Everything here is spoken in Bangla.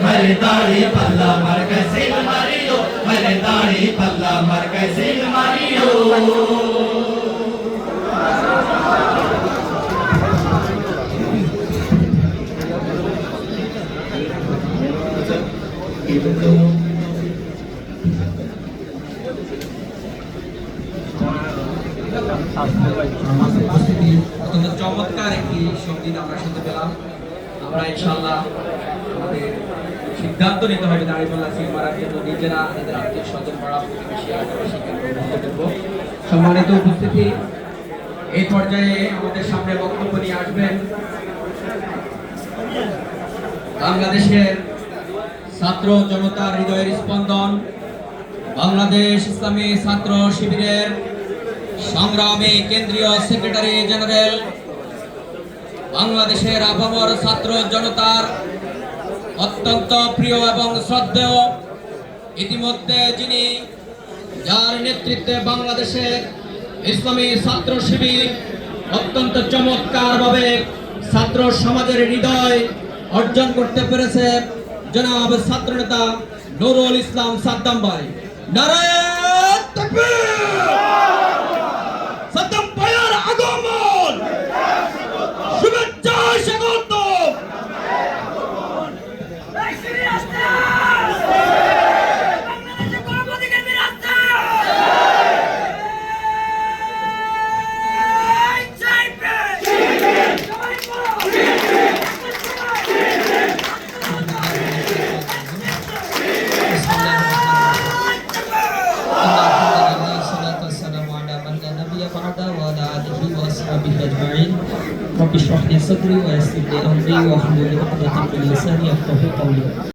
मरे दाढ़ी पल्ला मर कैसे मारियो मरे दाढ़ी पल्ला मर कैसे मारियो চমৎকার একটি সঙ্গীত আমরা শুনতে পেলাম। আমরা ইনশাআল্লাহ আমাদের সিদ্ধান্ত নিতে হবে দাঁড়িপাল্লা সিল মারার জন্য নিজেরা নিজেদের আত্মীয় স্বজন পাড়া প্রতিবেশী আশেপাশে করব। সম্মানিত উপস্থিতি, এই পর্যায়ে আমাদের সামনে বক্তব্য নিয়ে আসবেন বাংলাদেশের ছাত্র জনতার হৃদয়ের স্পন্দন, বাংলাদেশ ইসলামী ছাত্র শিবিরের সংগ্রামী কেন্দ্রীয় সেক্রেটারি জেনারেল, বাংলাদেশের আপামর ছাত্র জনতার অত্যন্ত প্রিয় এবং শ্রদ্ধেয়, ইতিমধ্যে যিনি যার নেতৃত্বে বাংলাদেশের ইসলামী ছাত্র শিবির অত্যন্ত চমৎকারভাবে ছাত্র সমাজের হৃদয় অর্জন করতে পেরেছে, জনাব ছাত্রনেতা নুরুল ইসলাম সাদ্দাম ভাই। নারায়ে তাকবীর! সাদ্দাম ভাইয়ের আগমন, শুভেচ্ছা স্বাগত। رب اشرح لي صدري ويسر لي امري واحلل عقدة من لساني يفقهوا قولي